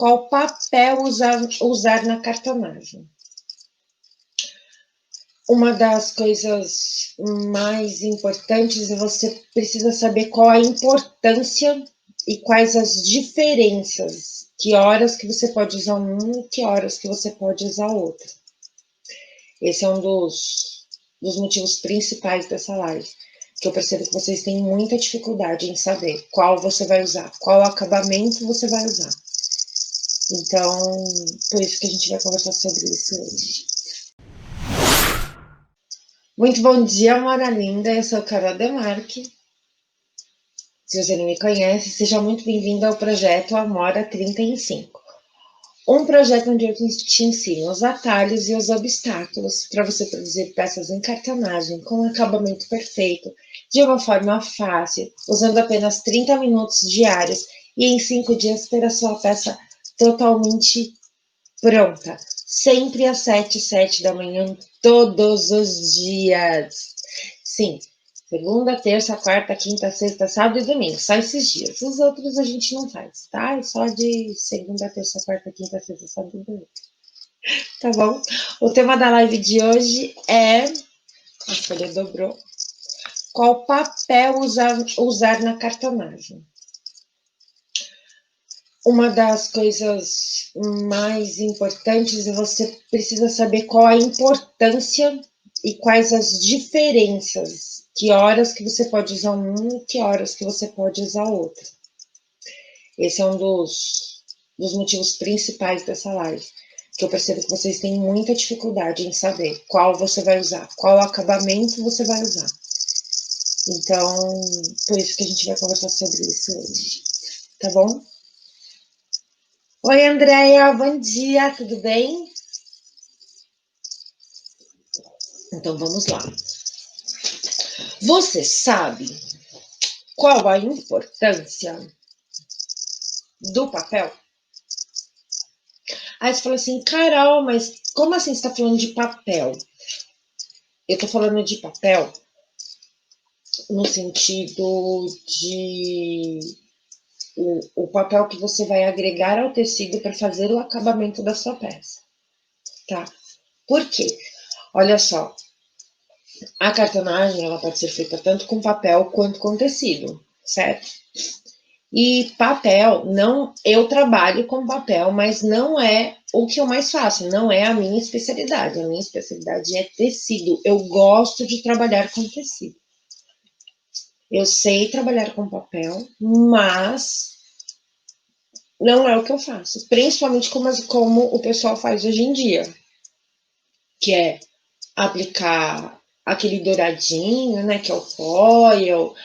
Qual papel usar na cartonagem? Uma das coisas mais importantes é você precisa saber qual a importância e quais as diferenças, que horas que você pode usar um e que horas que você pode usar outro. Esse é um dos motivos principais dessa live, que eu percebo que vocês têm muita dificuldade em saber qual você vai usar, qual acabamento você vai usar. Então, por isso que a gente vai conversar sobre isso hoje. Muito bom dia, Amora Linda. Eu sou Carol Demarque. Se você não me conhece, seja muito bem-vindo ao projeto Amora 35. Um projeto onde eu te ensino os atalhos e os obstáculos para você produzir peças em cartonagem com um acabamento perfeito, de uma forma fácil, usando apenas 30 minutos diários e em 5 dias ter a sua peça totalmente pronta. Sempre às 7h07 da manhã, todos os dias. Sim, segunda, terça, quarta, quinta, sexta, sábado e domingo. Só esses dias. Os outros a gente não faz, tá? É só de segunda, terça, quarta, quinta, sexta, sábado e domingo. Tá bom? O tema da live de hoje é... A folha dobrou. Qual papel usar na cartonagem? Uma das coisas mais importantes é você precisa saber qual a importância e quais as diferenças, que horas que você pode usar um e que horas que você pode usar outro. Esse é um dos motivos principais dessa live, que eu percebo que vocês têm muita dificuldade em saber qual você vai usar, qual acabamento você vai usar. Então, por isso que a gente vai conversar sobre isso hoje, tá bom? Oi, Andréia, bom dia, tudo bem? Então, vamos lá. Você sabe qual a importância do papel? Aí você fala assim, Carol, mas como assim você está falando de papel? Eu estou falando de papel no sentido de o papel que você vai agregar ao tecido para fazer o acabamento da sua peça, tá? Por quê? Olha só, a cartonagem ela pode ser feita tanto com papel quanto com tecido, certo? E papel, não, eu trabalho com papel, mas não é o que eu mais faço, não é a minha especialidade. A minha especialidade é tecido. Eu gosto de trabalhar com tecido. Eu sei trabalhar com papel, mas não é o que eu faço. Principalmente como o pessoal faz hoje em dia, que é aplicar aquele douradinho, né, que é o foil,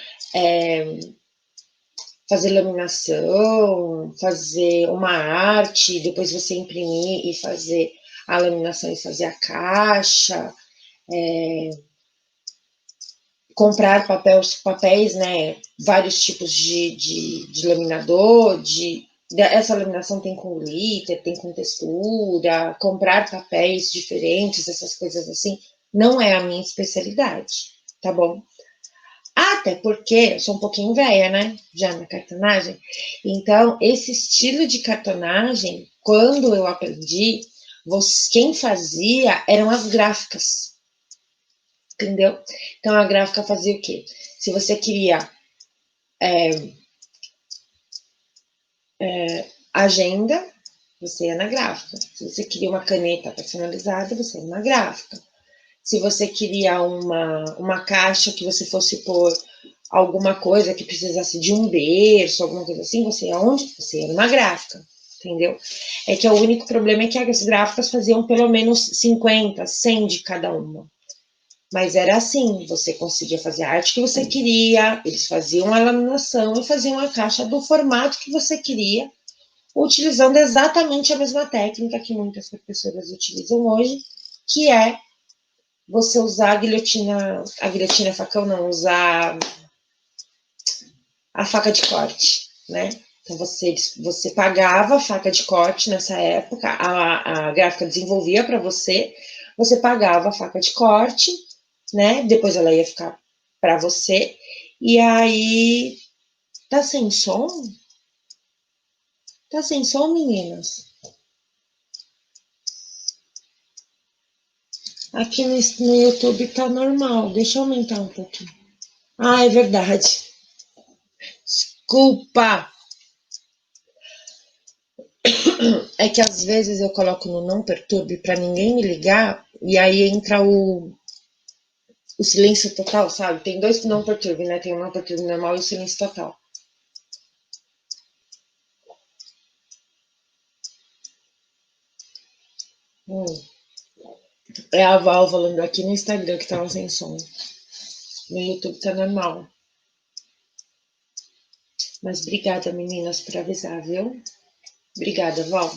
fazer laminação, fazer uma arte, depois você imprimir e fazer a laminação e fazer a caixa, comprar papéis, né, vários tipos de laminador, essa laminação tem com glitter, tem com textura, comprar papéis diferentes, essas coisas assim, não é a minha especialidade, tá bom? Até porque eu sou um pouquinho velha, né? Já na cartonagem. Então, esse estilo de cartonagem, quando eu aprendi, quem fazia eram as gráficas. Entendeu? Então, a gráfica fazia o quê? Se você queria agenda, você ia na gráfica. Se você queria uma caneta personalizada, você ia na gráfica. Se você queria uma caixa que você fosse pôr alguma coisa que precisasse de um berço, alguma coisa assim, você ia onde? Você ia numa gráfica, entendeu? É que o único problema é que as gráficas faziam pelo menos 50, 100 de cada uma. Mas era assim, você conseguia fazer a arte que você queria, eles faziam a laminação e faziam a caixa do formato que você queria, utilizando exatamente a mesma técnica que muitas professoras utilizam hoje, que é você usar a guilhotina facão não, usar a faca de corte, né? Então você pagava a faca de corte nessa época, a gráfica desenvolvia para você, você pagava a faca de corte, né? Depois ela ia ficar para você, e aí tá sem som? Tá sem som, meninas? Aqui no YouTube tá normal. Deixa eu aumentar um pouquinho. Ah, é verdade. Desculpa. É que às vezes eu coloco no não perturbe pra ninguém me ligar e aí entra o silêncio total, sabe? Tem dois não perturbe, né? Tem o não perturbe normal e o silêncio total. É a Val falando aqui no Instagram que tava sem som. No YouTube tá normal. Mas obrigada, meninas, por avisar, viu? Obrigada, Val.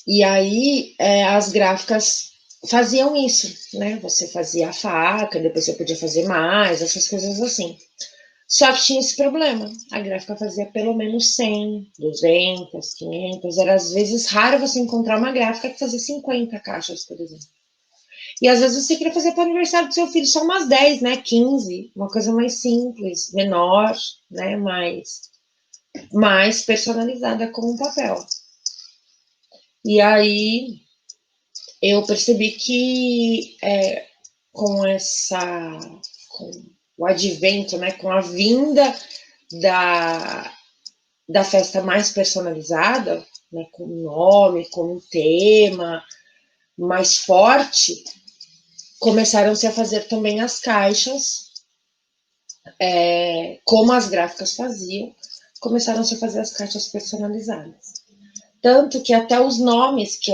E aí, as gráficas faziam isso, né? Você fazia a faca, depois você podia fazer mais, essas coisas assim. Só que tinha esse problema. A gráfica fazia pelo menos 100, 200, 500. Era às vezes raro você encontrar uma gráfica que fazia 50 caixas, por exemplo. E às vezes você queria fazer para o aniversário do seu filho só umas 10, né? 15, uma coisa mais simples, menor, né? Mais personalizada com o papel. E aí eu percebi que com com o advento, né? Com a vinda da, da festa mais personalizada, né? Com nome, com um tema mais forte, começaram-se a fazer também as caixas, como as gráficas faziam, começaram-se a fazer as caixas personalizadas. Tanto que até os nomes que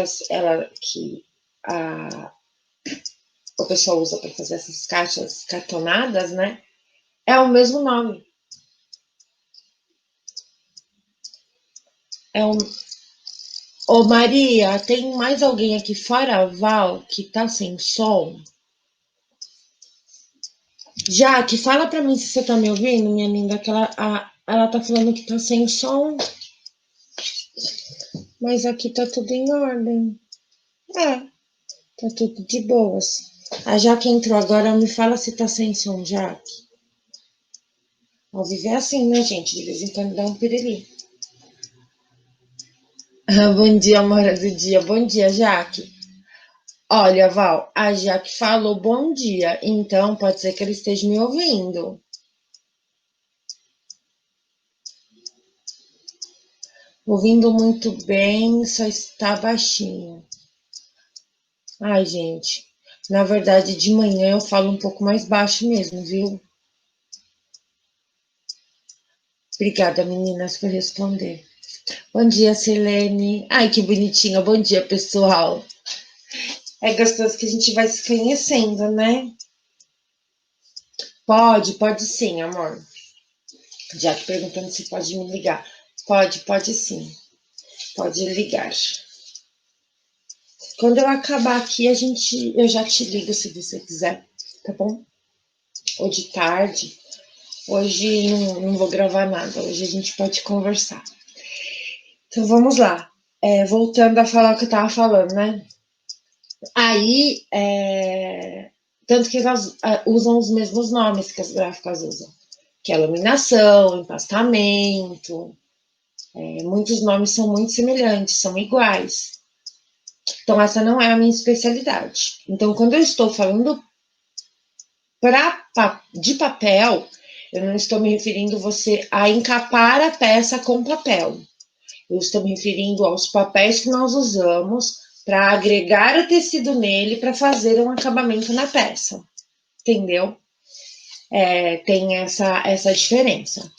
o pessoal usa para fazer essas caixas cartonadas, né? É o mesmo nome. É um... Ô Maria, tem mais alguém aqui fora a Val que tá sem som? Jaque, fala pra mim se você tá me ouvindo, minha linda, que ela tá falando que tá sem som, mas aqui tá tudo em ordem. É, tá tudo de boas. A Jaque entrou agora, me fala se tá sem som, Jaque. Ao viver é assim, né, gente? De vez em quando dá um piriri. Bom dia, amor do dia. Bom dia, Jaque. Olha, Val, a Jaque falou bom dia, então pode ser que ela esteja me ouvindo. Ouvindo muito bem, só está baixinho. Ai, gente, na verdade, de manhã eu falo um pouco mais baixo mesmo, viu? Obrigada, meninas, por responder. Bom dia, Selene. Ai, que bonitinha. Bom dia, pessoal. É gostoso que a gente vai se conhecendo, né? Pode sim, amor. Já que perguntando se pode me ligar. Pode sim. Pode ligar. Quando eu acabar aqui, eu já te ligo se você quiser, tá bom? Ou de tarde. Hoje não vou gravar nada. Hoje a gente pode conversar. Então vamos lá. Voltando a falar o que eu tava falando, né? Aí, tanto que elas usam os mesmos nomes que as gráficas usam, que é iluminação, empastamento, muitos nomes são muito semelhantes, são iguais. Então, essa não é a minha especialidade. Então, quando eu estou falando de papel, eu não estou me referindo você a encapar a peça com papel. Eu estou me referindo aos papéis que nós usamos para agregar o tecido nele para fazer um acabamento na peça. Entendeu? Tem essa diferença.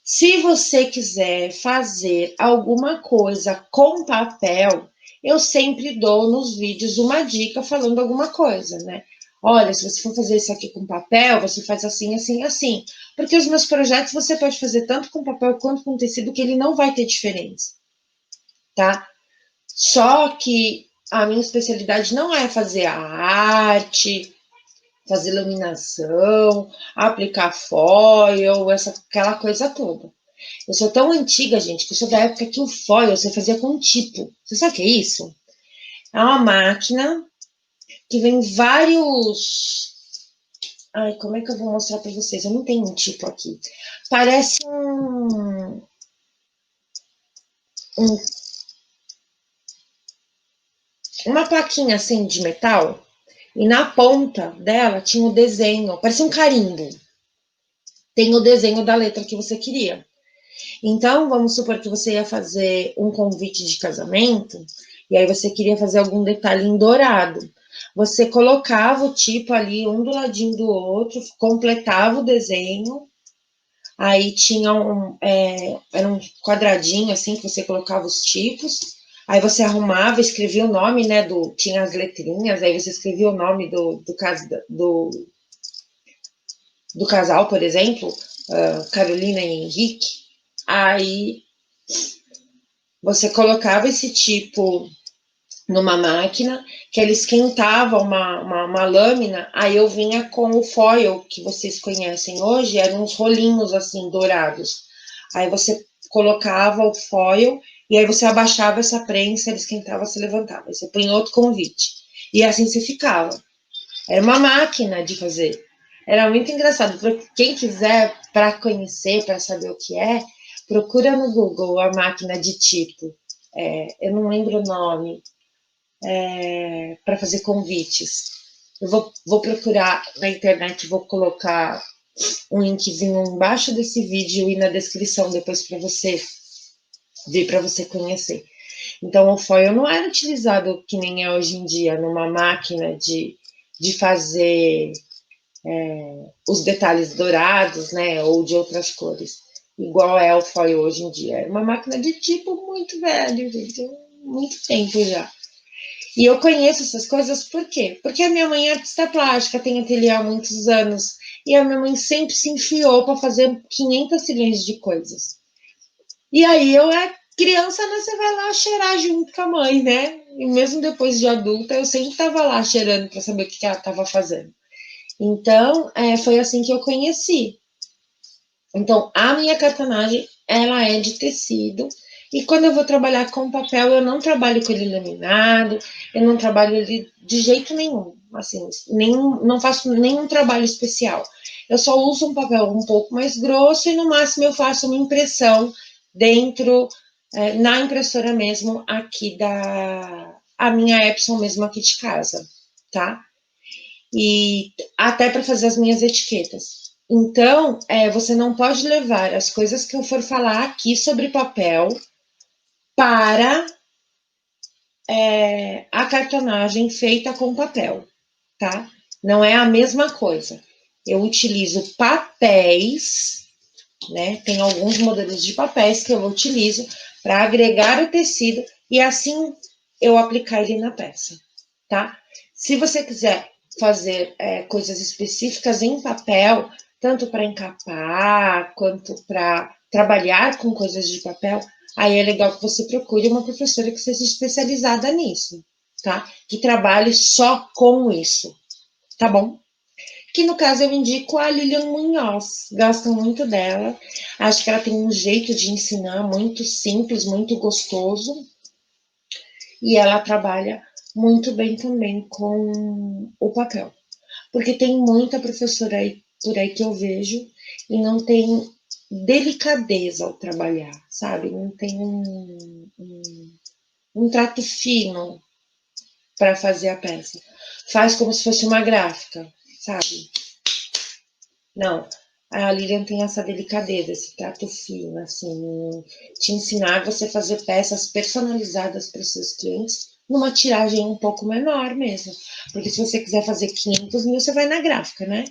Se você quiser fazer alguma coisa com papel, eu sempre dou nos vídeos uma dica falando alguma coisa, né? Olha, se você for fazer isso aqui com papel, você faz assim, assim, assim. Porque os meus projetos você pode fazer tanto com papel quanto com tecido, que ele não vai ter diferença, tá? Só que a minha especialidade não é fazer a arte, fazer iluminação, aplicar foil, aquela coisa toda. Eu sou tão antiga, gente, que eu sou da época que o foil você fazia com tipo. Você sabe o que é isso? É uma máquina que vem vários. Ai, como é que eu vou mostrar para vocês? Eu não tenho um tipo aqui. Parece um. uma plaquinha assim de metal, e na ponta dela tinha o desenho, parecia um carimbo. Tem o desenho da letra que você queria. Então, vamos supor que você ia fazer um convite de casamento, e aí você queria fazer algum detalhe em dourado. Você colocava o tipo ali, um do ladinho do outro, completava o desenho, aí tinha era um quadradinho assim, que você colocava os tipos, aí você arrumava, escrevia o nome, né, tinha as letrinhas, aí você escrevia o nome do casal, por exemplo, Carolina e Henrique, aí você colocava esse tipo numa máquina, que ele esquentava uma lâmina, aí eu vinha com o foil, que vocês conhecem hoje, eram uns rolinhos assim, dourados. Aí você colocava o foil, e aí você abaixava essa prensa, ele esquentava, se levantava. Aí você põe outro convite. E assim você ficava. Era uma máquina de fazer. Era muito engraçado. Quem quiser, para conhecer, para saber o que é, procura no Google a máquina de tipo. Eu não lembro o nome. Para fazer convites. Eu vou procurar na internet, vou colocar um linkzinho embaixo desse vídeo e na descrição depois para você ver, para você conhecer. Então, o foil não era utilizado que nem é hoje em dia, numa máquina de fazer os detalhes dourados, né, ou de outras cores, igual é o foil hoje em dia. É uma máquina de tipo muito velho, gente, muito tempo já. E eu conheço essas coisas por quê? Porque a minha mãe é artista plástica, tem ateliê há muitos anos, e a minha mãe sempre se enfiou para fazer 500 trilhões de coisas. E aí criança, né, você vai lá cheirar junto com a mãe, né? E mesmo depois de adulta, eu sempre estava lá cheirando para saber o que ela estava fazendo. Então, foi assim que eu conheci. Então, a minha cartonagem, ela é de tecido. E quando eu vou trabalhar com papel, eu não trabalho com ele laminado, eu não trabalho ele de jeito nenhum. Assim, não faço nenhum trabalho especial. Eu só uso um papel um pouco mais grosso e no máximo eu faço uma impressão dentro, na impressora mesmo, aqui a minha Epson mesmo aqui de casa, tá? E até para fazer as minhas etiquetas. Então, você não pode levar as coisas que eu for falar aqui sobre papel para a cartonagem feita com papel, tá? Não é a mesma coisa. Eu utilizo papéis, né? Tem alguns modelos de papéis que eu utilizo para agregar o tecido e assim eu aplicar ele na peça, tá? Se você quiser fazer coisas específicas em papel, tanto para encapar quanto para trabalhar com coisas de papel, aí é legal que você procure uma professora que seja especializada nisso, tá? Que trabalhe só com isso, tá bom? Que no caso eu indico a Lilian Munhoz, gosto muito dela, acho que ela tem um jeito de ensinar muito simples, muito gostoso, e ela trabalha muito bem também com o papel, porque tem muita professora aí, por aí que eu vejo e não tem delicadeza ao trabalhar, sabe? Não tem um trato fino para fazer a peça. Faz como se fosse uma gráfica, sabe? Não, a Lilian tem essa delicadeza, esse trato fino, assim, te ensinar você fazer peças personalizadas para os seus clientes numa tiragem um pouco menor mesmo. Porque se você quiser fazer 500 mil, você vai na gráfica, né?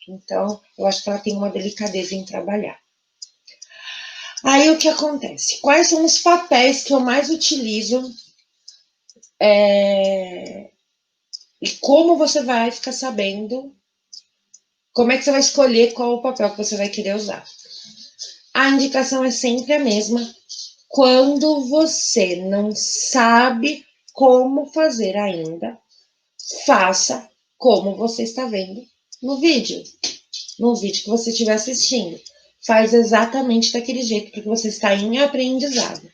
Então, eu acho que ela tem uma delicadeza em trabalhar. Aí, o que acontece? Quais são os papéis que eu mais utilizo e como você vai ficar sabendo, como é que você vai escolher qual o papel que você vai querer usar? A indicação é sempre a mesma. Quando você não sabe como fazer ainda, faça como você está vendo no vídeo. No vídeo que você estiver assistindo. Faz exatamente daquele jeito, porque você está em aprendizado.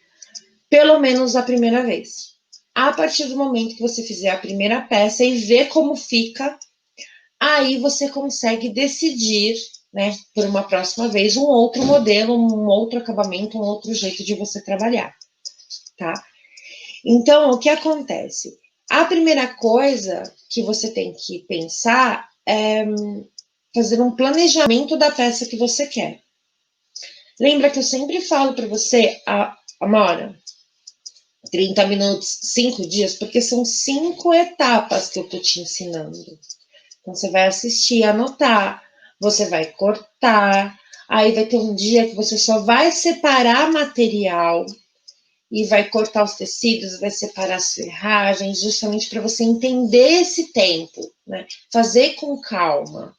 Pelo menos a primeira vez. A partir do momento que você fizer a primeira peça e ver como fica, aí você consegue decidir, né, por uma próxima vez, um outro modelo, um outro acabamento, um outro jeito de você trabalhar. tá? Então, o que acontece? A primeira coisa que você tem que pensar é fazer um planejamento da peça que você quer. Lembra que eu sempre falo para você, Amora, 30 minutos, 5 dias, porque são 5 etapas que eu tô te ensinando. Então, você vai assistir, anotar, você vai cortar, aí vai ter um dia que você só vai separar material e vai cortar os tecidos, vai separar as ferragens, justamente para você entender esse tempo, né? Fazer com calma,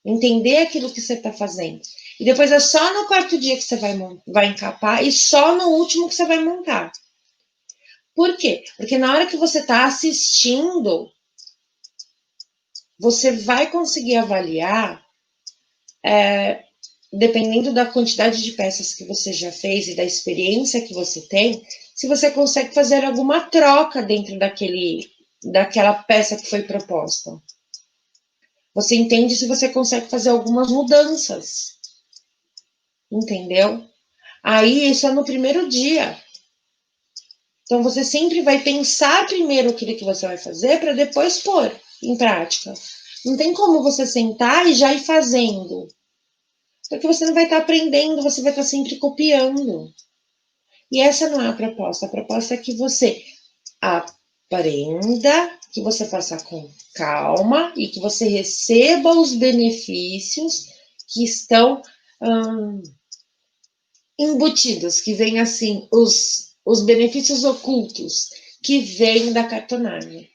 entender aquilo que você está fazendo. E depois é só no quarto dia que você vai encapar e só no último que você vai montar. Por quê? Porque na hora que você está assistindo, você vai conseguir avaliar, dependendo da quantidade de peças que você já fez e da experiência que você tem, se você consegue fazer alguma troca dentro daquela peça que foi proposta. Você entende se você consegue fazer algumas mudanças. Entendeu? Aí, isso é no primeiro dia. Então, você sempre vai pensar primeiro aquilo que você vai fazer para depois pôr em prática. Não tem como você sentar e já ir fazendo. Porque você não vai estar aprendendo, você vai estar sempre copiando. E essa não é a proposta. A proposta é que você aprenda, que você faça com calma e que você receba os benefícios que estão embutidos, que vêm assim, os benefícios ocultos que vêm da cartonagem,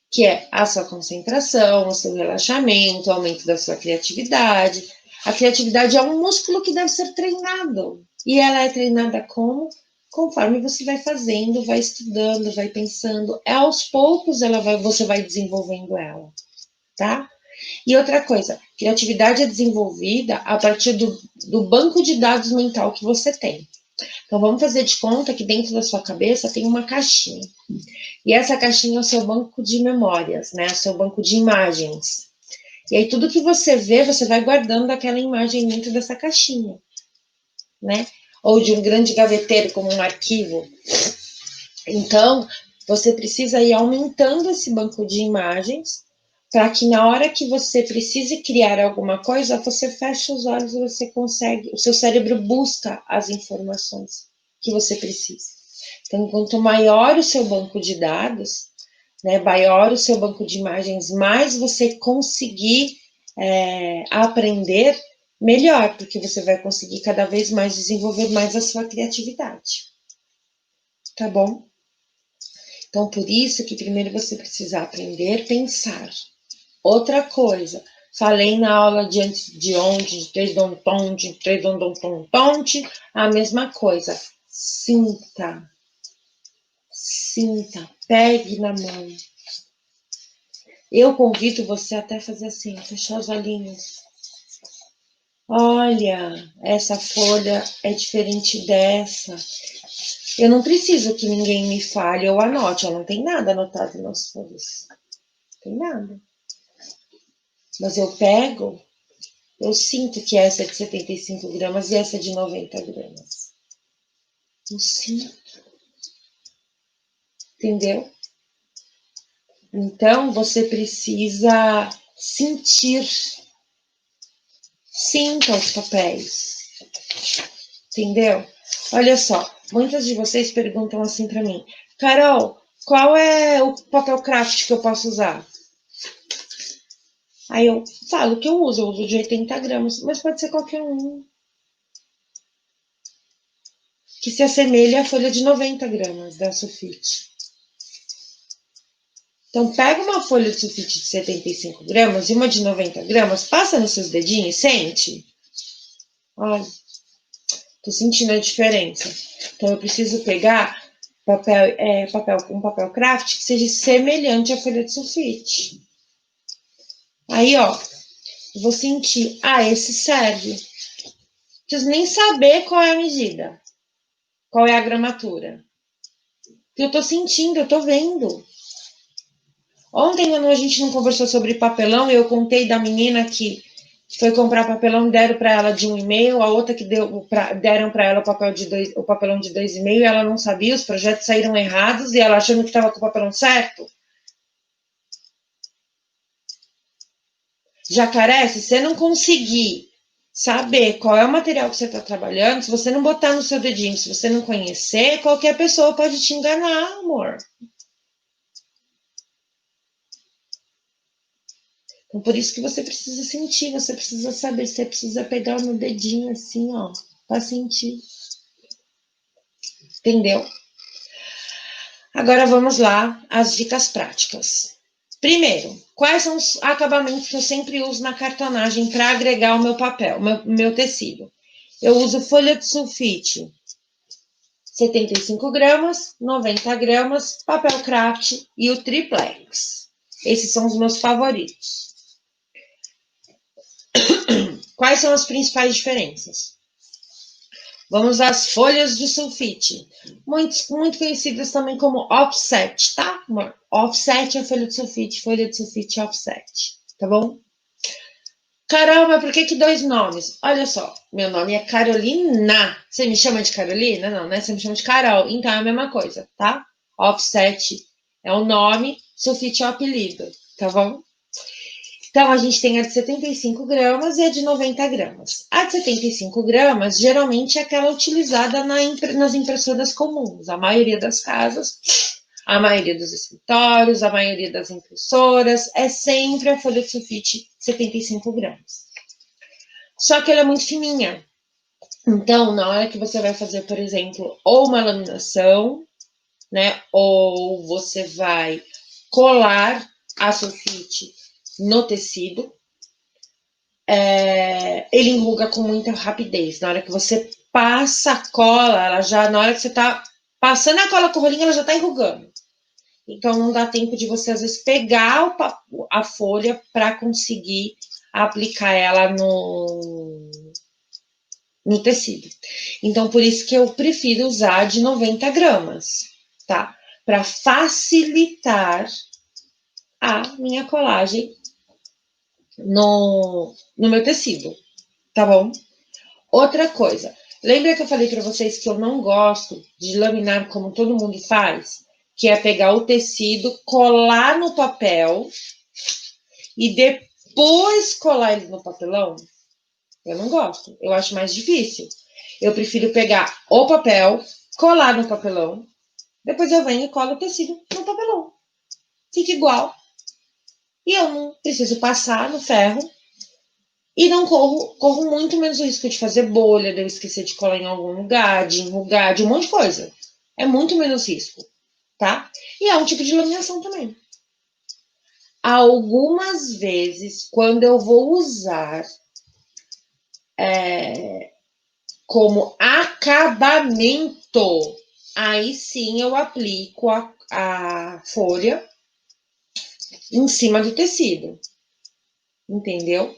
que é a sua concentração, o seu relaxamento, o aumento da sua criatividade. A criatividade é um músculo que deve ser treinado. E ela é treinada como? Conforme você vai fazendo, vai estudando, vai pensando. Aos poucos você vai desenvolvendo ela, tá? E outra coisa, criatividade é desenvolvida a partir do banco de dados mental que você tem. Então, vamos fazer de conta que dentro da sua cabeça tem uma caixinha. E essa caixinha é o seu banco de memórias, né? O seu banco de imagens. E aí, tudo que você vê, você vai guardando aquela imagem dentro dessa caixinha, né? Ou de um grande gaveteiro, como um arquivo. Então, você precisa ir aumentando esse banco de imagens para que na hora que você precise criar alguma coisa, você fecha os olhos e você consegue, o seu cérebro busca as informações que você precisa. Então, quanto maior o seu banco de dados, né, maior o seu banco de imagens, mais você conseguir aprender, melhor, porque você vai conseguir cada vez mais desenvolver mais a sua criatividade. Tá bom? Então, por isso que primeiro você precisa aprender a pensar. Outra coisa, falei na aula de antes de ontem, de três a mesma coisa. Sinta, pegue na mão. Eu convido você até fazer assim, fechar os olhinhos. Olha, essa folha é diferente dessa. Eu não preciso que ninguém me fale ou anote, não tem nada anotado nas folhas. Não tem nada. Mas eu pego, eu sinto que essa é de 75 gramas e essa é de 90 gramas. Eu sinto. Entendeu? Então, você precisa sentir. Sinta os papéis. Entendeu? Olha só, muitas de vocês perguntam assim para mim, Carol, qual é o papel craft que eu posso usar? Aí eu falo que eu uso de 80 gramas, mas pode ser qualquer um. Que se assemelhe à folha de 90 gramas da sulfite. Então, pega uma folha de sulfite de 75 gramas e uma de 90 gramas, passa nos seus dedinhos e sente. Olha, tô sentindo a diferença. Então, eu preciso pegar um papel craft que seja semelhante à folha de sulfite. Aí, ó, vou sentir, esse serve. Não preciso nem saber qual é a medida, qual é a gramatura. Eu tô sentindo, eu tô vendo. Ontem, quando a gente não conversou sobre papelão, eu contei da menina que foi comprar papelão, deram para ela de 1,5, a outra que deram para ela o papelão de 2,5, ela não sabia, os projetos saíram errados e ela achando que estava com o papelão certo. Jacaré, se você não conseguir saber qual é o material que você está trabalhando, se você não botar no seu dedinho, se você não conhecer, qualquer pessoa pode te enganar, amor. Então, por isso que você precisa sentir, você precisa saber, você precisa pegar no dedinho assim, ó, para sentir. Entendeu? Agora vamos lá, as dicas práticas. Primeiro, quais são os acabamentos que eu sempre uso na cartonagem para agregar o meu papel, meu tecido? Eu uso folha de sulfite, 75 gramas, 90 gramas, papel craft e o triplex. Esses são os meus favoritos. Quais são as principais diferenças? Vamos às folhas de sulfite, muito conhecidas também como offset, tá? Offset é folha de sulfite offset, tá bom? Carol, mas por que 2 nomes? Olha só, meu nome é Carolina. Você me chama de Carolina? Não, né? Você me chama de Carol. Então é a mesma coisa, tá? Offset é o nome, sulfite é o apelido, tá bom? Então, a gente tem a de 75 gramas e a de 90 gramas. A de 75 gramas, geralmente, é aquela utilizada nas impressoras comuns. A maioria das casas, a maioria dos escritórios, a maioria das impressoras, é sempre a folha de sulfite 75 gramas. Só que ela é muito fininha. Então, na hora que você vai fazer, por exemplo, ou uma laminação, né, ou você vai colar a sulfite no tecido, ele enruga com muita rapidez. Na hora que você passa a cola, ela já, na hora que você tá passando a cola com o rolinho, ela já tá enrugando. Então, não dá tempo de você, às vezes, pegar a folha para conseguir aplicar ela no tecido. Então, por isso que eu prefiro usar de 90 gramas, tá? Para facilitar a minha colagem no meu tecido, tá bom? Outra coisa, lembra que eu falei para vocês que eu não gosto de laminar como todo mundo faz? Que é pegar o tecido, colar no papel e depois colar ele no papelão? Eu não gosto, eu acho mais difícil. Eu prefiro pegar o papel, colar no papelão, depois eu venho e colo o tecido no papelão. Fica igual. E eu não preciso passar no ferro e não corro muito menos o risco de fazer bolha, de eu esquecer de colar em algum lugar, de enrugar, de um monte de coisa. É muito menos risco, tá? E é um tipo de laminação também. Algumas vezes, quando eu vou usar como acabamento, aí sim eu aplico a folha em cima do tecido, entendeu?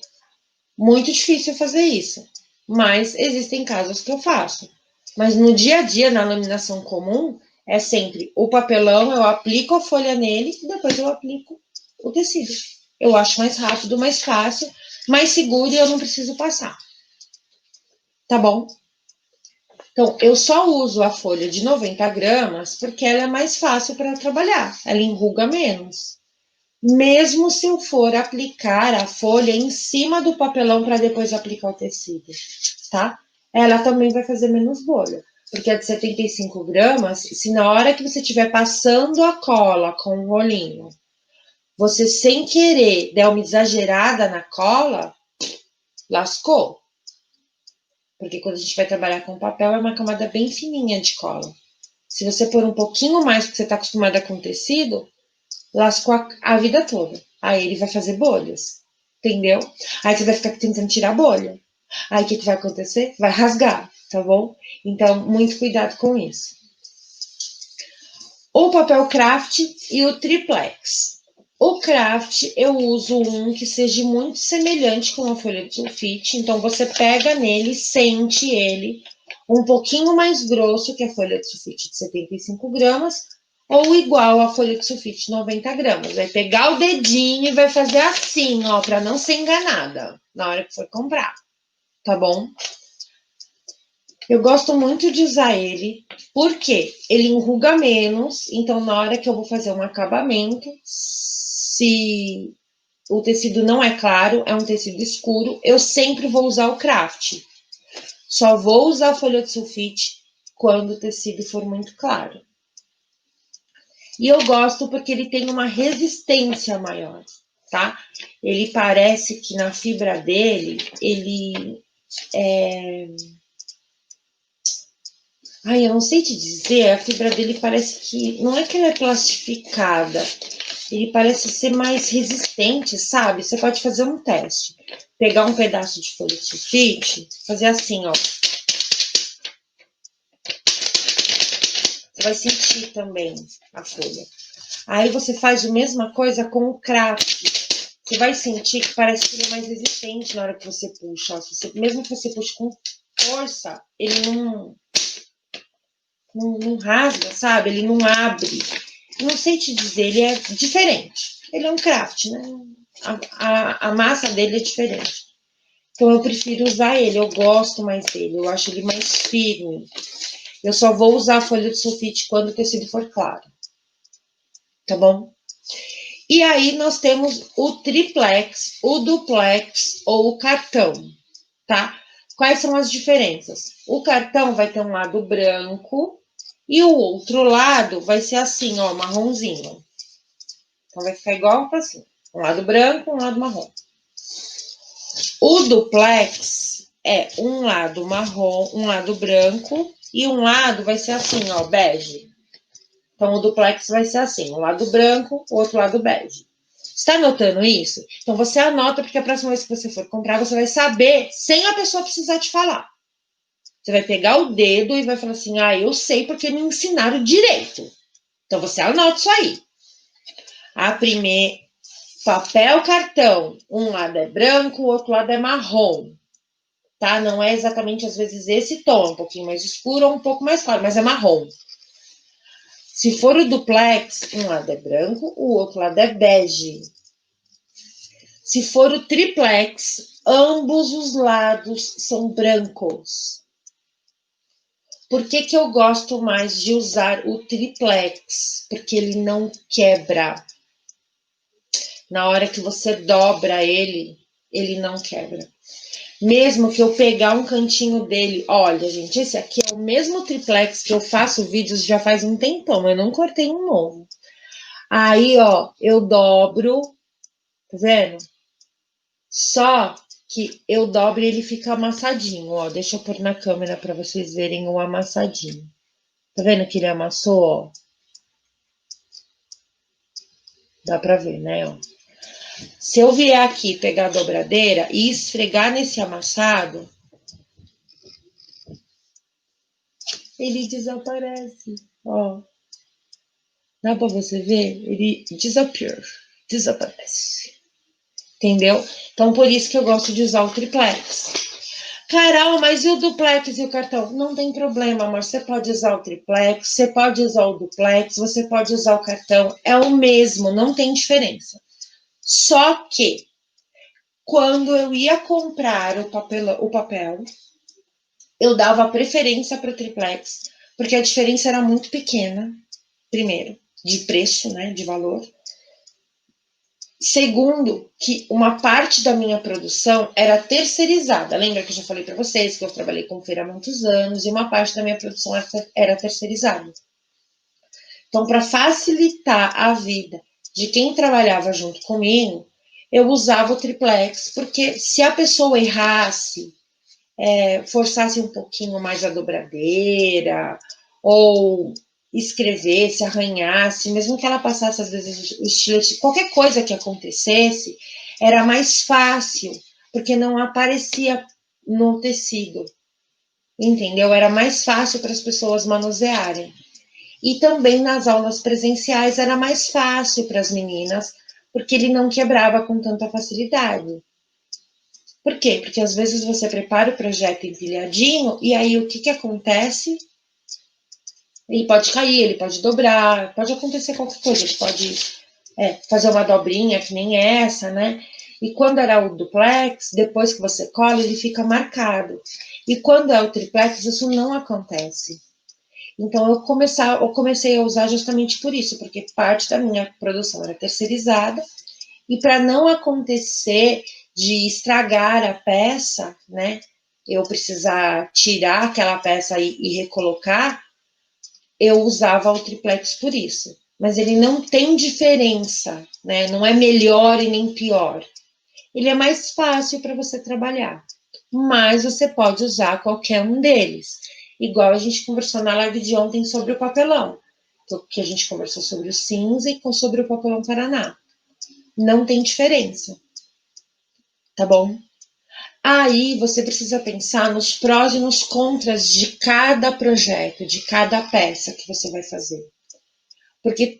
Muito difícil fazer isso, mas existem casos que eu faço. Mas no dia a dia, na laminação comum, é sempre o papelão, eu aplico a folha nele e depois eu aplico o tecido. Eu acho mais rápido, mais fácil, mais seguro e eu não preciso passar. Tá bom? Então, eu só uso a folha de 90 gramas porque ela é mais fácil para trabalhar, ela enruga menos. Mesmo se eu for aplicar a folha em cima do papelão para depois aplicar o tecido, tá? Ela também vai fazer menos bolha, porque é de 75 gramas, se na hora que você estiver passando a cola com o rolinho, você sem querer der uma exagerada na cola, lascou. Porque quando a gente vai trabalhar com papel, é uma camada bem fininha de cola. Se você pôr um pouquinho mais, porque você está acostumada com tecido, lascou a vida toda. Aí ele vai fazer bolhas, entendeu? Aí você vai ficar tentando tirar a bolha. Aí o que vai acontecer? Vai rasgar, tá bom? Então, muito cuidado com isso. O papel craft e o triplex. O craft, eu uso um que seja muito semelhante com a folha de sulfite. Então, você pega nele, sente ele um pouquinho mais grosso que a folha de sulfite de 75 gramas, ou igual a folha de sulfite 90 gramas. Vai pegar o dedinho e vai fazer assim, ó, para não ser enganada na hora que for comprar, tá bom? Eu gosto muito de usar ele, porque ele enruga menos, então na hora que eu vou fazer um acabamento, se o tecido não é claro, é um tecido escuro, eu sempre vou usar o craft. Só vou usar a folha de sulfite quando o tecido for muito claro. E eu gosto porque ele tem uma resistência maior, tá? Ele parece que na fibra dele, ele é... Ai, eu não sei te dizer, a fibra dele parece que... Não é que ela é plastificada, ele parece ser mais resistente, sabe? Você pode fazer um teste. Pegar um pedaço de folha de sulfite, fazer assim, ó. Você vai sentir também a folha. Aí você faz a mesma coisa com o craft. Você vai sentir que parece que ele é mais resistente na hora que você puxa. Mesmo que você puxe com força, ele não rasga, sabe? Ele não abre. Não sei te dizer, ele é diferente. Ele é um craft, né? A massa dele é diferente. Então eu prefiro usar ele, eu gosto mais dele, eu acho ele mais firme. Eu só vou usar a folha de sulfite quando o tecido for claro. Tá bom? E aí nós temos o triplex, o duplex ou o cartão, tá? Quais são as diferenças? O cartão vai ter um lado branco e o outro lado vai ser assim, ó, marronzinho. Então vai ficar igual assim, um lado branco, um lado marrom. O duplex é um lado marrom, um lado branco e um lado vai ser assim, ó, bege. Então o duplex vai ser assim, um lado branco, o outro lado bege. Está anotando isso? Então você anota, porque a próxima vez que você for comprar, você vai saber sem a pessoa precisar te falar. Você vai pegar o dedo e vai falar assim: ah, eu sei porque me ensinaram direito. Então você anota isso aí. A primeira, papel cartão, um lado é branco, o outro lado é marrom. Tá? Não é exatamente às vezes esse tom, um pouquinho mais escuro ou um pouco mais claro, mas é marrom. Se for o duplex, um lado é branco, o outro lado é bege. Se for o triplex, ambos os lados são brancos. Por que eu gosto mais de usar o triplex? Porque ele não quebra. Na hora que você dobra ele, ele não quebra. Mesmo que eu pegar um cantinho dele, olha, gente, esse aqui é o mesmo triplex que eu faço vídeos já faz um tempão, eu não cortei um novo. Aí, ó, eu dobro, tá vendo? Só que eu dobro e ele fica amassadinho, ó. Deixa eu pôr na câmera para vocês verem o amassadinho. Tá vendo que ele amassou, ó? Dá pra ver, né, ó. Se eu vier aqui pegar a dobradeira e esfregar nesse amassado, ele desaparece, ó. Dá pra você ver? Ele desaparece. Entendeu? Então, por isso que eu gosto de usar o triplex. Carol, mas e o duplex e o cartão? Não tem problema, amor. Você pode usar o triplex, você pode usar o duplex, você pode usar o cartão. É o mesmo, não tem diferença. Só que, quando eu ia comprar o papel, eu dava preferência para o triplex, porque a diferença era muito pequena, primeiro, de preço, né, de valor. Segundo, que uma parte da minha produção era terceirizada. Lembra que eu já falei para vocês que eu trabalhei com feira há muitos anos e uma parte da minha produção era terceirizada. Então, para facilitar a vida de quem trabalhava junto comigo, eu usava o triplex, porque se a pessoa errasse, forçasse um pouquinho mais a dobradeira, ou escrevesse, arranhasse, mesmo que ela passasse às vezes o estilete, qualquer coisa que acontecesse, era mais fácil, porque não aparecia no tecido, entendeu? Era mais fácil para as pessoas manusearem. E também nas aulas presenciais era mais fácil para as meninas, porque ele não quebrava com tanta facilidade. Por quê? Porque às vezes você prepara o projeto empilhadinho e aí o que acontece? Ele pode cair, ele pode dobrar, pode acontecer qualquer coisa, ele pode fazer uma dobrinha que nem essa, né? E quando era o duplex, depois que você cola, ele fica marcado. E quando é o triplex, isso não acontece. Então, eu comecei a usar justamente por isso, porque parte da minha produção era terceirizada, e para não acontecer de estragar a peça, né, eu precisar tirar aquela peça e recolocar, eu usava o triplex por isso. Mas ele não tem diferença, né? Não é melhor e nem pior. Ele é mais fácil para você trabalhar, mas você pode usar qualquer um deles. Igual a gente conversou na live de ontem sobre o papelão, que a gente conversou sobre o cinza e sobre o papelão Paraná. Não tem diferença, tá bom? Aí você precisa pensar nos prós e nos contras de cada projeto, de cada peça que você vai fazer. Porque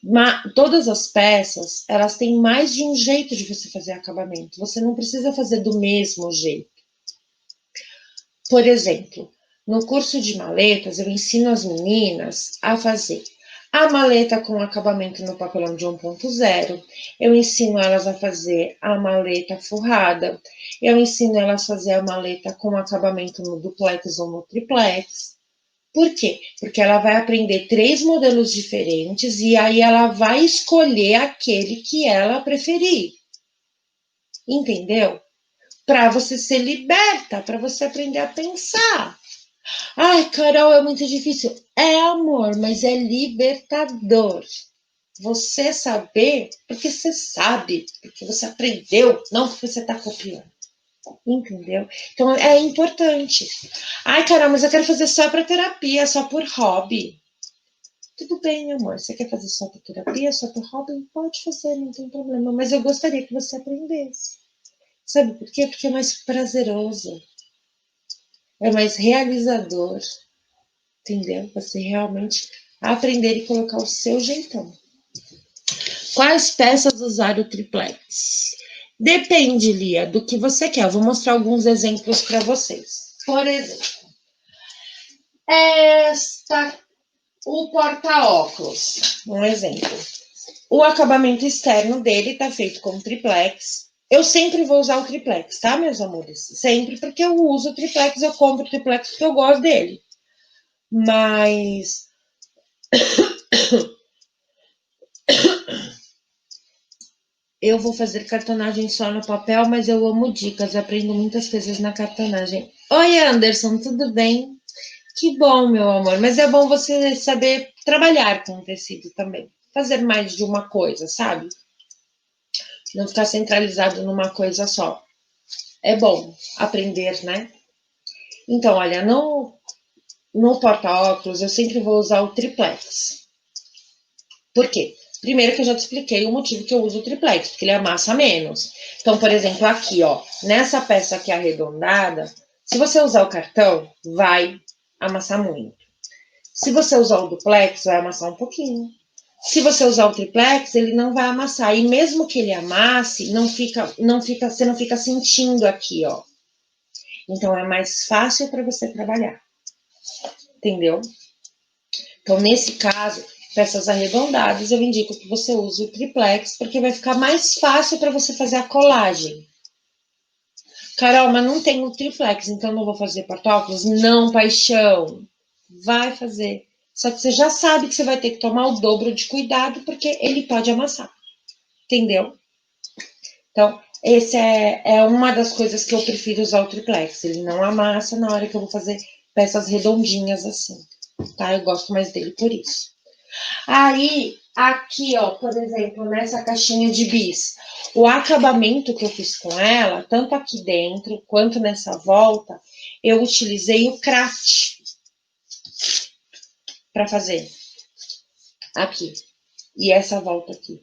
todas as peças, elas têm mais de um jeito de você fazer acabamento. Você não precisa fazer do mesmo jeito. Por exemplo, no curso de maletas, eu ensino as meninas a fazer a maleta com acabamento no papelão de 1.0, eu ensino elas a fazer a maleta forrada, eu ensino elas a fazer a maleta com acabamento no duplex ou no triplex. Por quê? Porque ela vai aprender 3 modelos diferentes e aí ela vai escolher aquele que ela preferir. Entendeu? Para você ser liberta, para você aprender a pensar. Ai, Carol, é muito difícil. É amor, mas é libertador. Você saber porque você sabe, porque você aprendeu, não porque você está copiando. Entendeu? Então é importante. Ai, Carol, mas eu quero fazer só para terapia, só por hobby. Tudo bem, amor. Você quer fazer só por terapia, só por hobby? Pode fazer, não tem problema. Mas eu gostaria que você aprendesse. Sabe por quê? Porque é mais prazeroso, é mais realizador, entendeu? Você realmente aprender e colocar o seu jeitão. Quais peças usar o triplex? Depende, Lia, do que você quer. Eu vou mostrar alguns exemplos para vocês. Por exemplo, o porta-óculos, um exemplo. O acabamento externo dele está feito com triplex. Eu sempre vou usar o triplex, tá, meus amores? Sempre, porque eu uso o triplex, eu compro o triplex porque eu gosto dele. Mas eu vou fazer cartonagem só no papel, mas eu amo dicas, aprendo muitas coisas na cartonagem. Oi, Anderson, tudo bem? Que bom, meu amor, mas é bom você saber trabalhar com tecido também. Fazer mais de uma coisa, sabe? Não ficar centralizado numa coisa só. É bom aprender, né? Então, olha, no porta-óculos eu sempre vou usar o triplex. Por quê? Primeiro que eu já te expliquei o motivo que eu uso o triplex, porque ele amassa menos. Então, por exemplo, aqui, ó, nessa peça aqui arredondada, se você usar o cartão, vai amassar muito. Se você usar o duplex, vai amassar um pouquinho. Se você usar o triplex, ele não vai amassar. E mesmo que ele amasse, você não fica sentindo aqui, ó. Então é mais fácil para você trabalhar. Entendeu? Então, nesse caso, peças arredondadas, eu indico que você use o triplex, porque vai ficar mais fácil para você fazer a colagem. Carol, mas não tem o triplex, então não vou fazer porta-óculos? Não, paixão. Vai fazer. Só que você já sabe que você vai ter que tomar o dobro de cuidado, porque ele pode amassar. Entendeu? Então, esse é uma das coisas que eu prefiro usar o triplex. Ele não amassa na hora que eu vou fazer peças redondinhas assim. Tá? Eu gosto mais dele por isso. Aí, aqui, ó, por exemplo, nessa caixinha de bis, o acabamento que eu fiz com ela, tanto aqui dentro quanto nessa volta, eu utilizei o craft para fazer aqui e essa volta aqui.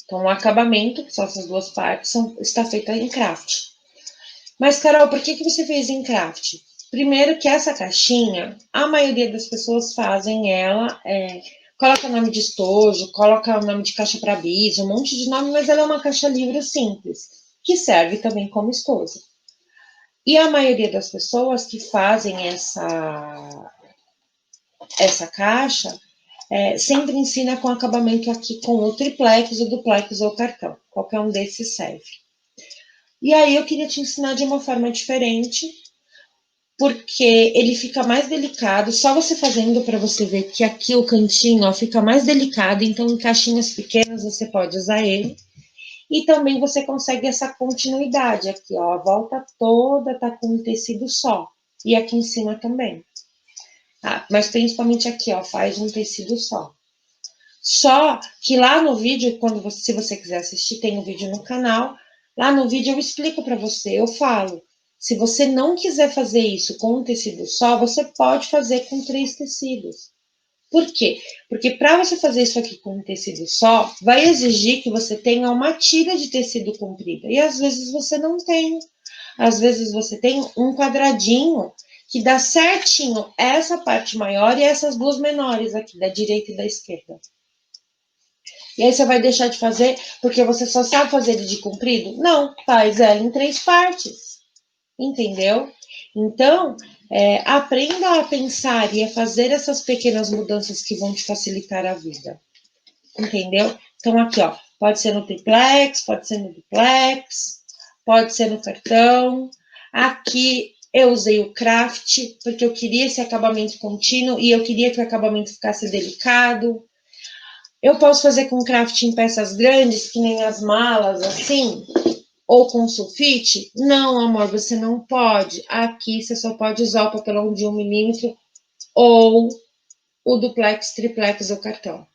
Então, o acabamento, que são essas duas partes, está feito em craft. Mas, Carol, por que você fez em craft? Primeiro que essa caixinha, a maioria das pessoas fazem ela, coloca o nome de estojo, coloca o nome de caixa para bis, um monte de nome, mas ela é uma caixa livre simples, que serve também como estojo. E a maioria das pessoas que fazem essa caixa sempre ensina com acabamento aqui com o triplex, o duplex ou o cartão. Qualquer um desses serve. E aí eu queria te ensinar de uma forma diferente, porque ele fica mais delicado, só você fazendo para você ver que aqui o cantinho, ó, fica mais delicado, então em caixinhas pequenas você pode usar ele. E também você consegue essa continuidade aqui, ó, a volta toda tá com um tecido só. E aqui em cima também. Tá? Mas principalmente aqui, ó, faz um tecido só. Só que lá no vídeo, se você quiser assistir, tem um vídeo no canal. Lá no vídeo eu explico para você, eu falo. Se você não quiser fazer isso com um tecido só, você pode fazer com 3 tecidos. Por quê? Porque para você fazer isso aqui com um tecido só, vai exigir que você tenha uma tira de tecido comprida. E às vezes você não tem. Às vezes você tem um quadradinho que dá certinho essa parte maior e essas duas menores aqui, da direita e da esquerda. E aí você vai deixar de fazer porque você só sabe fazer ele de comprido? Não, faz ela em 3 partes. Entendeu? Então, aprenda a pensar e a fazer essas pequenas mudanças que vão te facilitar a vida. Entendeu? Então, aqui, ó, pode ser no triplex, pode ser no duplex, pode ser no cartão. Aqui eu usei o craft, porque eu queria esse acabamento contínuo e eu queria que o acabamento ficasse delicado. Eu posso fazer com craft em peças grandes, que nem as malas, assim, ou com sulfite? Não, amor, você não pode. Aqui você só pode usar o papelão de 1 milímetro ou o duplex, triplex ou cartão.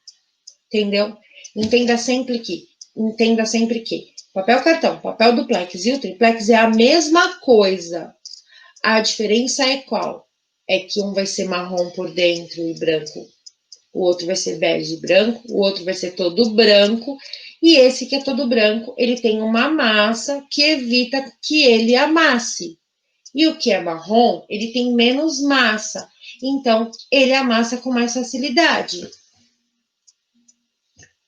Entendeu? Entenda sempre que papel cartão, papel duplex e o triplex é a mesma coisa. A diferença é qual? É que um vai ser marrom por dentro e branco, o outro vai ser bege e branco, o outro vai ser todo branco, e esse que é todo branco, ele tem uma massa que evita que ele amasse. E o que é marrom, ele tem menos massa, então ele amassa com mais facilidade.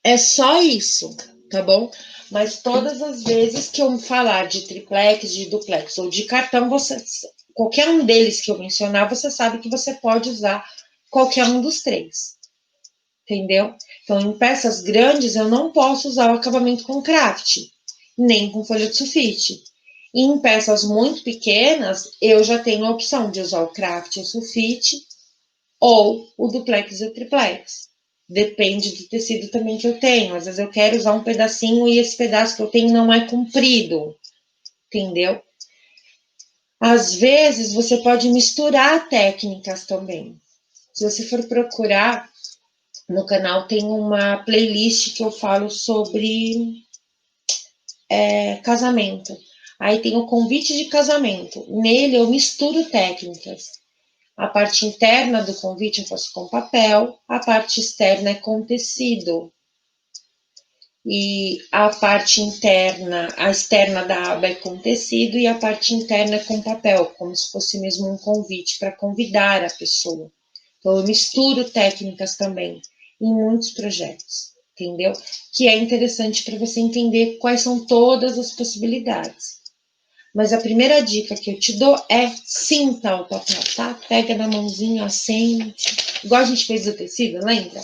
É só isso, tá bom? Mas todas as vezes que eu falar de triplex, de duplex ou de cartão, qualquer um deles que eu mencionar, você sabe que você pode usar qualquer um dos 3. Entendeu? Então, em peças grandes, eu não posso usar o acabamento com craft, nem com folha de sulfite. E em peças muito pequenas, eu já tenho a opção de usar o craft, o sulfite, ou o duplex e o triplex. Depende do tecido também que eu tenho. Às vezes eu quero usar um pedacinho e esse pedaço que eu tenho não é comprido, entendeu? Às vezes você pode misturar técnicas também. Se você for procurar, no canal tem uma playlist que eu falo sobre casamento. Aí tem o convite de casamento. Nele eu misturo técnicas. A parte interna do convite eu faço com papel, a parte externa é com tecido. E a parte interna, a externa da aba é com tecido e a parte interna é com papel, como se fosse mesmo um convite para convidar a pessoa. Então, eu misturo técnicas também em muitos projetos, entendeu? Que é interessante para você entender quais são todas as possibilidades. Mas a primeira dica que eu te dou é sinta o papel, tá? Pega na mãozinha, sente. Igual a gente fez o tecido, lembra?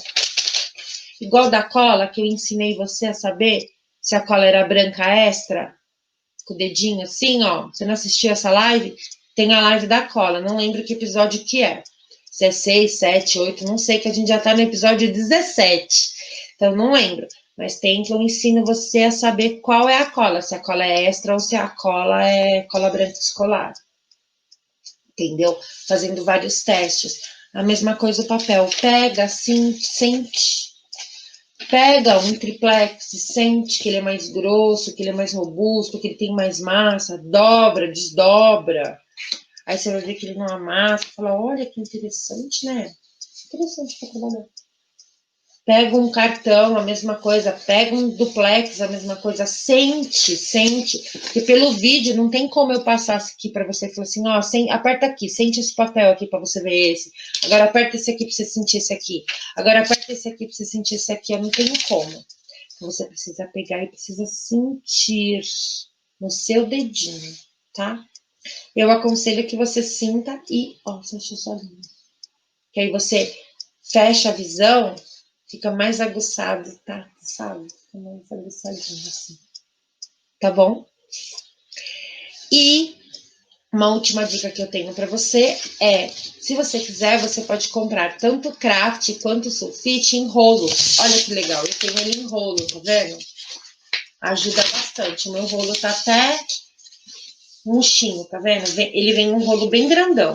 Igual da cola, que eu ensinei você a saber se a cola era branca extra, com o dedinho assim, ó. Você não assistiu essa live? Tem a live da cola, não lembro que episódio que é. Se é 6, 7, 8, não sei, que a gente já tá no episódio 17. Então, não lembro. Mas tem que eu ensino você a saber qual é a cola, se a cola é extra ou se a cola é cola branca escolar. Entendeu? Fazendo vários testes. A mesma coisa o papel. Pega assim, sente. Pega um triplex e sente que ele é mais grosso, que ele é mais robusto, que ele tem mais massa, dobra, desdobra. Aí você vai ver que ele não amassa, fala, olha que interessante, né? Interessante pra trabalhar. Pega um cartão, a mesma coisa. Pega um duplex, a mesma coisa. Sente, sente. Porque pelo vídeo não tem como eu passar aqui para você e falar assim, ó, aperta aqui, sente esse papel aqui para você ver esse. Agora aperta esse aqui para você sentir esse aqui. Agora aperta esse aqui para você sentir esse aqui. Eu não tenho como. Então você precisa pegar e precisa sentir no seu dedinho, tá? Eu aconselho que você sinta e, ó, você achou sozinho. Que aí você fecha a visão Fica mais aguçado, tá? Sabe? Fica mais aguçadinho assim. Tá bom? E uma última dica que eu tenho para você é, se você quiser, você pode comprar tanto craft quanto sulfite em rolo. Olha que legal, eu tenho ele em rolo, tá vendo? Ajuda bastante. O meu rolo tá até murchinho, tá vendo? Ele vem um rolo bem grandão.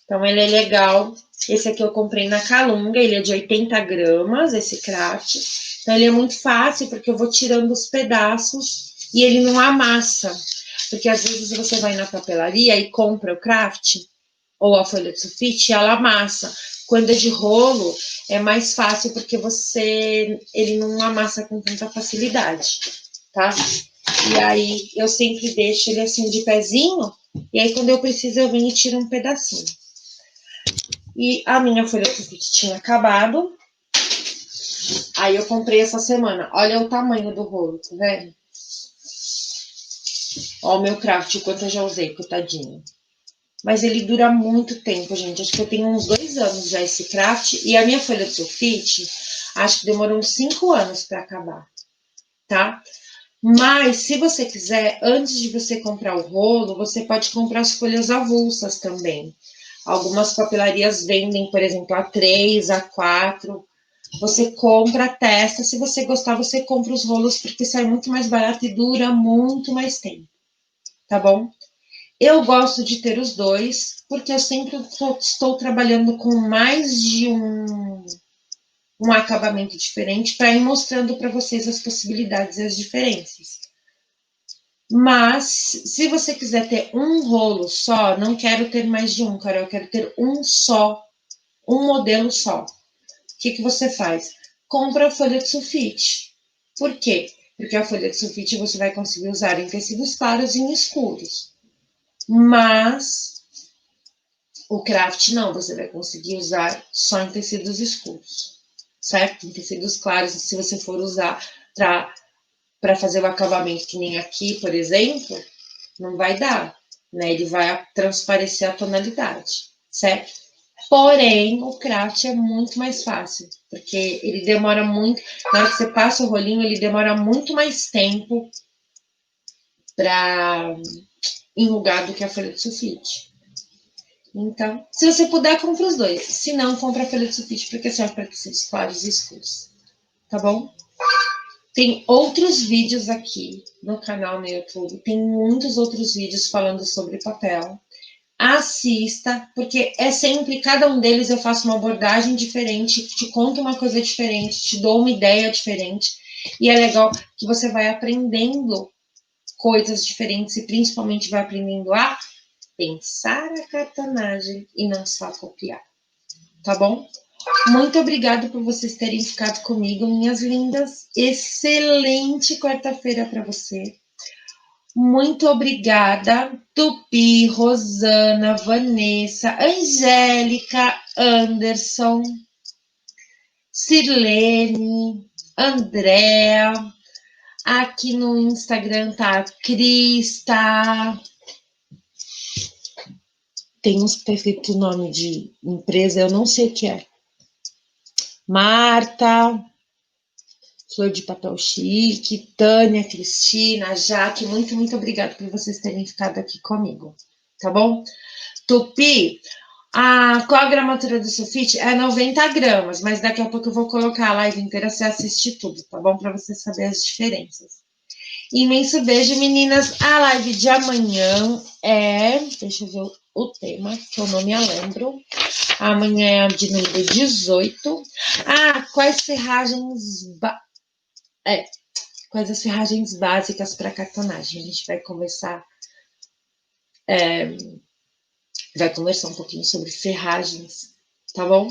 Então, ele é legal. Esse aqui eu comprei na Calunga, ele é de 80 gramas, esse craft. Então, ele é muito fácil, porque eu vou tirando os pedaços e ele não amassa. Porque, às vezes, você vai na papelaria e compra o craft ou a folha de sulfite e ela amassa. Quando é de rolo, é mais fácil, porque ele não amassa com tanta facilidade, tá? E aí, eu sempre deixo ele assim de pezinho, e aí, quando eu preciso, eu venho e tiro um pedacinho. E a minha folha de sulfite tinha acabado. Aí eu comprei essa semana. Olha o tamanho do rolo, tá vendo? Ó o meu craft, o quanto eu já usei, coitadinho. Mas ele dura muito tempo, gente. Acho que eu tenho uns 2 anos já esse craft. E a minha folha de sulfite, acho que demorou uns 5 anos para acabar, tá? Mas, se você quiser, antes de você comprar o rolo, você pode comprar as folhas avulsas também. Algumas papelarias vendem, por exemplo, A3, A4. Você compra, testa. Se você gostar, você compra os rolos, porque sai muito mais barato e dura muito mais tempo. Tá bom? Eu gosto de ter os dois, porque eu sempre estou trabalhando com mais de um acabamento diferente para ir mostrando para vocês as possibilidades e as diferenças. Mas, se você quiser ter um rolo só, não quero ter mais de um, Carol, eu quero ter um só, um modelo só. O que você faz? Compra a folha de sulfite. Por quê? Porque a folha de sulfite você vai conseguir usar em tecidos claros e em escuros. Mas o craft não, você vai conseguir usar só em tecidos escuros, certo? Em tecidos claros, se você for usar para fazer o acabamento que nem aqui, por exemplo, não vai dar, né? Ele vai transparecer a tonalidade, certo? Porém, o craft é muito mais fácil, porque ele demora muito, na hora que você passa o rolinho, ele demora muito mais tempo para enrugar do que a folha de sulfite. Então, se você puder, compra os dois. Se não, compra a folha de sulfite, porque serve para tecidos claros e escuros. Tá bom? Tem outros vídeos aqui no canal no YouTube. Tem muitos outros vídeos falando sobre papel. Assista, porque é sempre, cada um deles eu faço uma abordagem diferente, te conto uma coisa diferente, te dou uma ideia diferente. E é legal que você vai aprendendo coisas diferentes e principalmente vai aprendendo a pensar a cartonagem e não só copiar, tá bom? Muito obrigada por vocês terem ficado comigo, minhas lindas. Excelente quarta-feira para você. Muito obrigada, Tupi, Rosana, Vanessa, Angélica, Anderson, Sirlene, Andréa. Aqui no Instagram tá a Cris, tá? Tem uns que tá escrito nome de empresa, eu não sei o que é. Marta, Flor de Papel Chique, Tânia, Cristina, Jaque, muito obrigada por vocês terem ficado aqui comigo, tá bom? Tupi, qual a gramatura do sulfite? É 90 gramas, mas daqui a pouco eu vou colocar a live inteira, você assiste tudo, tá bom? Para você saber as diferenças. Imenso beijo, meninas. A live de amanhã deixa eu ver o tema, que eu não me lembro. Amanhã é a de número 18. Quais quais as ferragens básicas para cartonagem? A gente vai conversar um pouquinho sobre ferragens, tá bom?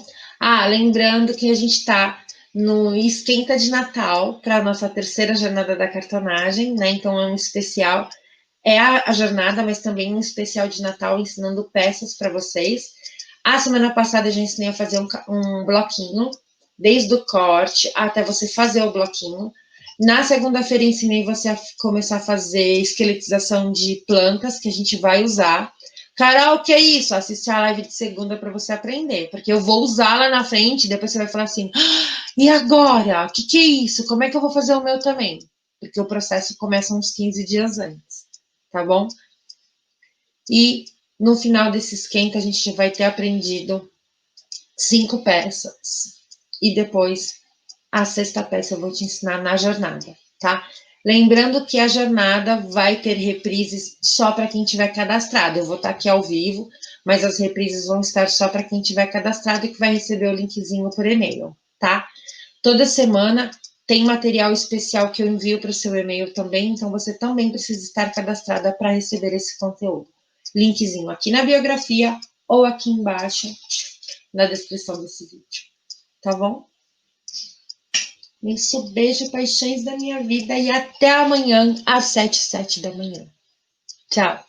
Lembrando que a gente está no Esquenta de Natal para a nossa terceira jornada da cartonagem, né? Então é um especial, é a jornada, mas também um especial de Natal ensinando peças para vocês. A semana passada eu já ensinei a fazer um bloquinho, desde o corte até você fazer o bloquinho. Na segunda-feira ensinei você a começar a fazer esqueletização de plantas que a gente vai usar Carol, o que é isso? Assiste a live de segunda para você aprender, porque eu vou usar lá na frente, depois você vai falar assim, e agora? O que é isso? Como é que eu vou fazer o meu também? Porque o processo começa uns 15 dias antes, tá bom? E no final desse esquenta, a gente vai ter aprendido 5 peças. E depois, a sexta peça eu vou te ensinar na jornada, tá? Lembrando que a jornada vai ter reprises só para quem tiver cadastrado. Eu vou estar aqui ao vivo, mas as reprises vão estar só para quem tiver cadastrado e que vai receber o linkzinho por e-mail, tá? Toda semana tem material especial que eu envio para o seu e-mail também, então você também precisa estar cadastrada para receber esse conteúdo. Linkzinho aqui na biografia ou aqui embaixo na descrição desse vídeo, tá bom? Isso, beijo, paixões da minha vida e até amanhã às 7h07 da manhã. Tchau!